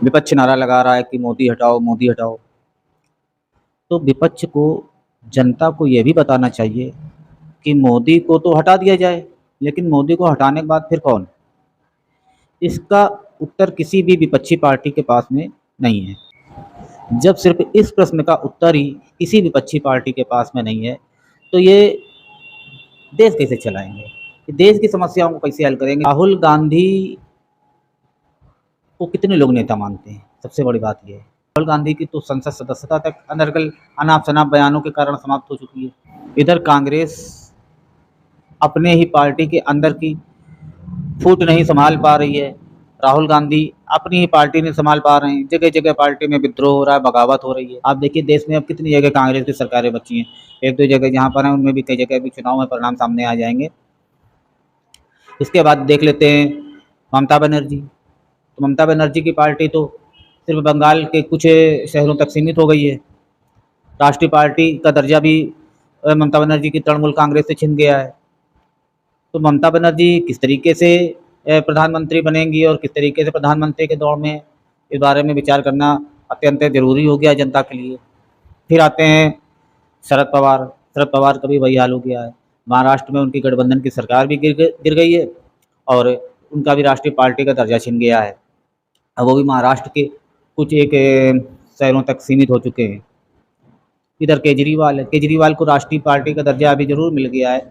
विपक्ष नारा लगा रहा है कि मोदी हटाओ, मोदी हटाओ। तो विपक्ष को, जनता को ये भी बताना चाहिए कि मोदी को तो हटा दिया जाए, लेकिन मोदी को हटाने के बाद फिर कौन? इसका उत्तर किसी भी विपक्षी पार्टी के पास में नहीं है। जब सिर्फ इस प्रश्न का उत्तर ही किसी विपक्षी पार्टी के पास में नहीं है, तो ये देश कैसे चलाएंगे? देश की समस्याओं को कैसे हल करेंगे? राहुल गांधी को कितने लोग नेता मानते हैं? सबसे बड़ी बात यह है। राहुल गांधी की तो संसद सदस्यता तक अनर्गल अनाप शनाप बयानों के कारण समाप्त हो चुकी है। इधर कांग्रेस अपने ही पार्टी के अंदर की फूट नहीं संभाल पा रही है, राहुल गांधी अपनी ही पार्टी नहीं संभाल पा रहे हैं, जगह जगह पार्टी में विद्रोह हो रहा है, बगावत हो रही है। आप देखिए देश में अब कितनी जगह कांग्रेस की सरकारें बची हैं, एक दो जगह जहाँ पर हैं उनमें भी कई जगह भी चुनाव में परिणाम सामने आ जाएंगे। इसके बाद देख लेते हैं ममता बनर्जी। तो ममता बनर्जी की पार्टी तो सिर्फ बंगाल के कुछ शहरों तक सीमित हो गई है। राष्ट्रीय पार्टी का दर्जा भी ममता बनर्जी की तृणमूल कांग्रेस से छिन गया है। तो ममता बनर्जी किस तरीके से प्रधानमंत्री बनेंगी और किस तरीके से प्रधानमंत्री के दौर में, इस बारे में विचार करना अत्यंत ज़रूरी हो गया जनता के लिए। फिर आते हैं शरद पवार। शरद पवार का भी वही हाल हो गया है। महाराष्ट्र में उनकी गठबंधन की सरकार भी गिर गई है और उनका भी राष्ट्रीय पार्टी का दर्जा छिन गया है। अब वो भी महाराष्ट्र के कुछ एक शहरों तक सीमित हो चुके हैं। इधर केजरीवाल है, केजरीवाल को राष्ट्रीय पार्टी का दर्जा अभी जरूर मिल गया है,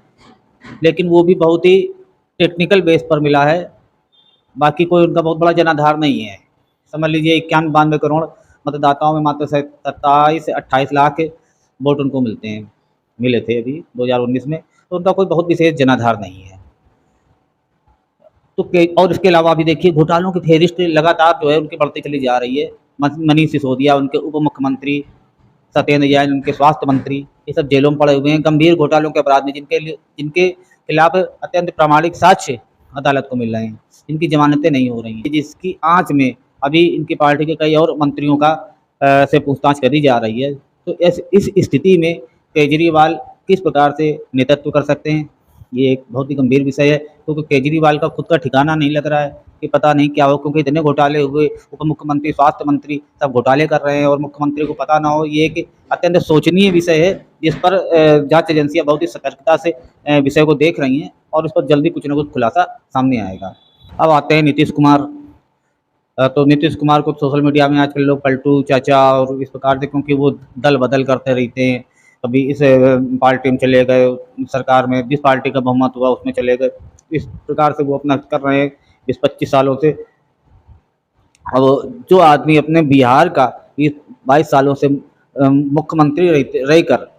लेकिन वो भी बहुत ही टेक्निकल बेस पर मिला है, बाकी कोई उनका बहुत बड़ा जनाधार नहीं है। समझ लीजिए 91-92 करोड़ मतदाताओं में मात्र 27 से 28 लाख वोट उनको मिले थे अभी 2019 में, तो उनका कोई बहुत विशेष जनाधार नहीं है। तो और इसके अलावा भी देखिए घोटालों की फेहरिस्त लगातार जो है उनकी बढ़ती चली जा रही है। मनीष सिसोदिया उनके उप मुख्यमंत्री, सत्येंद्र जैन उनके स्वास्थ्य मंत्री, ये सब जेलों में पड़े हुए हैं गंभीर घोटालों के अपराध में, जिनके खिलाफ अत्यंत प्रामाणिक साक्ष्य अदालत को मिल रहे हैं, इनकी जमानतें नहीं हो रही हैं, जिसकी आंच में अभी इनकी पार्टी के कई और मंत्रियों का से पूछताछ करी जा रही है। तो इस स्थिति में केजरीवाल किस प्रकार से नेतृत्व कर सकते हैं, ये एक बहुत ही गंभीर विषय है, क्योंकि केजरीवाल का खुद का ठिकाना नहीं लग रहा है कि पता नहीं क्या हो, क्योंकि इतने घोटाले हुए, उप मुख्यमंत्री, स्वास्थ्य मंत्री सब घोटाले कर रहे हैं और मुख्यमंत्री को पता ना हो, ये एक अत्यंत शोचनीय विषय है, जिस पर जांच एजेंसियां बहुत ही सतर्कता से विषय को देख रही हैं और उस पर जल्दी कुछ न कुछ खुलासा सामने आएगा। अब आते हैं नीतीश कुमार। तो नीतीश कुमार को सोशल मीडिया में आजकल लोग पलटू चाचा और इस प्रकार से, क्योंकि वो दल बदल करते रहते हैं, कभी इस पार्टी में चले गए, सरकार में जिस पार्टी का बहुमत हुआ उसमें चले गए, इस प्रकार से वो अपना कर रहे हैं 20-25 सालों से। अब जो आदमी अपने बिहार का 20-22 सालों से मुख्यमंत्री रहकर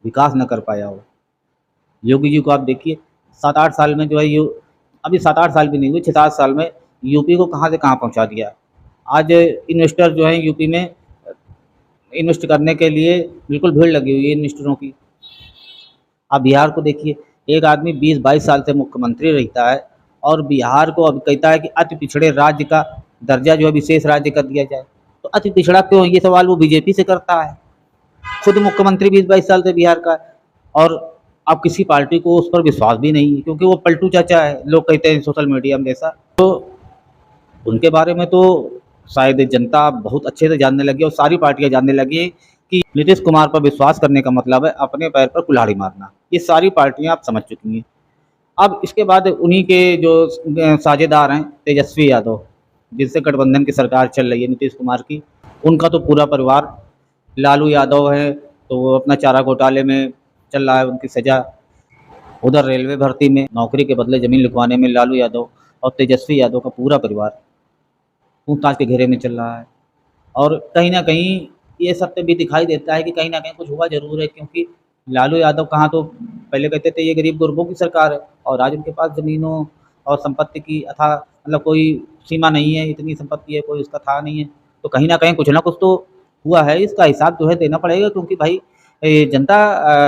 विकास न कर पाया हो, योगी जी को आप देखिए 7-8 साल में जो है अभी 7-8 साल भी नहीं हुए, 6-7 साल में यूपी को कहाँ से कहाँ पहुँचा दिया। आज इन्वेस्टर जो हैं यूपी में इन्वेस्ट करने के लिए बिल्कुल भीड़ लगी हुई है इन्वेस्टरों की। आप बिहार को देखिए, एक आदमी 20-22 साल से मुख्यमंत्री रहता है और बिहार को अब कहता है कि अति पिछड़े राज्य का दर्जा जो है विशेष राज्य कर दिया जाए। तो अति पिछड़ा क्यों, ये सवाल वो बीजेपी से करता है। खुद मुख्यमंत्री 20-22 साल से बिहार का, और अब किसी पार्टी को उस पर विश्वास भी नहीं है, क्योंकि वो पलटू चाचा है, लोग कहते हैं सोशल मीडिया में जैसा। तो उनके बारे में तो शायद जनता बहुत अच्छे से जानने लगी और सारी पार्टियां जानने लगी कि नीतीश कुमार पर विश्वास करने का मतलब है अपने पैर पर कुल्हाड़ी मारना। ये सारी पार्टियां आप समझ चुकी हैं। अब इसके बाद उन्हीं के जो साझेदार हैं तेजस्वी यादव, जिनसे गठबंधन की सरकार चल रही है नीतीश कुमार की, उनका तो पूरा परिवार, लालू यादव है तो वो अपना चारा घोटाले में चल रहा है, उनकी सजा। उधर रेलवे भर्ती में नौकरी के बदले ज़मीन लिखवाने में लालू यादव और तेजस्वी यादव का पूरा परिवार पूछताछ के घेरे में चल रहा है। और कहीं ना कहीं ये सत्य भी दिखाई देता है कि कहीं ना कहीं कुछ हुआ जरूर है, क्योंकि लालू यादव कहाँ तो पहले कहते थे ये गरीब गुरबों की सरकार है, और आज उनके पास ज़मीनों और संपत्ति की अथा मतलब कोई सीमा नहीं है, इतनी संपत्ति है कोई उसका था नहीं है। तो कहीं ना कुछ तो हुआ है, इसका हिसाब जो है देना पड़ेगा, क्योंकि भाई ये जनता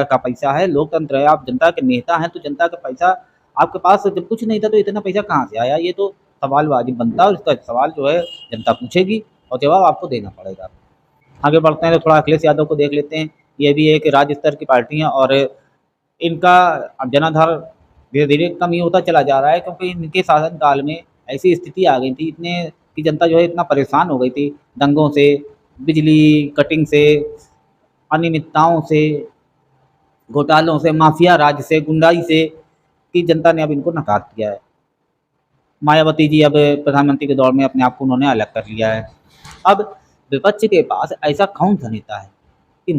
का पैसा है, लोकतंत्र है, आप जनता के नेता हैं, तो जनता का पैसा आपके पास जब कुछ नहीं था तो इतना पैसा कहाँ से आया, ये तो सवाल वाजिब बनता है और इसका सवाल जो है जनता पूछेगी और जवाब आपको देना पड़ेगा। आगे बढ़ते हैं तो थोड़ा अखिलेश यादव को देख लेते हैं। ये भी एक राज्य स्तर की पार्टी है और इनका अब जनाधार धीरे धीरे कम ही होता चला जा रहा है, क्योंकि इनके शासनकाल में ऐसी स्थिति आ गई थी, इतने कि जनता जो है इतना परेशान हो गई थी दंगों से, बिजली कटिंग से, अनियमितताओं से, घोटालों से, माफिया राज से, गुंडाई से, कि जनता ने अब इनको नकार दिया है। मायावती जी अब प्रधानमंत्री के दौर में अपने आप को उन्होंने अलग कर लिया है। अब विपक्ष के पास ऐसा कौन सा नेता है कि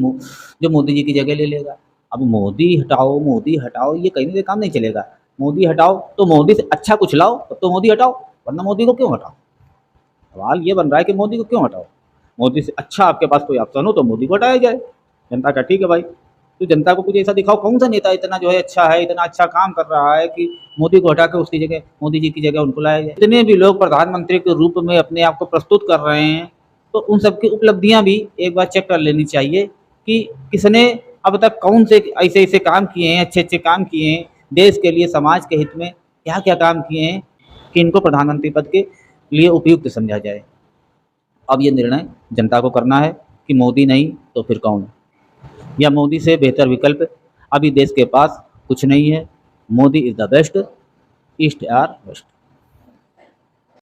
जो मोदी जी की जगह ले लेगा। अब मोदी हटाओ ये कहीं भी काम नहीं चलेगा। मोदी हटाओ तो मोदी से अच्छा कुछ लाओ तो मोदी हटाओ, वरना मोदी को क्यों हटाओ। सवाल ये बन रहा है कि मोदी को क्यों हटाओ। मोदी से अच्छा आपके पास कोई ऑप्शन हो तो मोदी को हटाया जाए। जनता का ठीक है भाई, तो जनता को कुछ ऐसा दिखाओ कौन सा नेता इतना जो है अच्छा है, इतना अच्छा काम कर रहा है कि मोदी को हटा के उसकी जगह, मोदी जी की जगह उनको लाया जाए। जितने भी लोग प्रधानमंत्री के रूप में अपने आप को प्रस्तुत कर रहे हैं, तो उन सबकी उपलब्धियां भी एक बार चेक कर लेनी चाहिए कि किसने अब तक कौन से ऐसे ऐसे काम किए हैं, अच्छे अच्छे काम किए हैं देश के लिए, समाज के हित में क्या क्या काम किए हैं कि इनको प्रधानमंत्री पद के लिए उपयुक्त समझा जाए। अब ये निर्णय जनता को करना है कि मोदी नहीं तो फिर कौन है, या मोदी से बेहतर विकल्प अभी देश के पास कुछ नहीं है। Modi is the best, east or waste.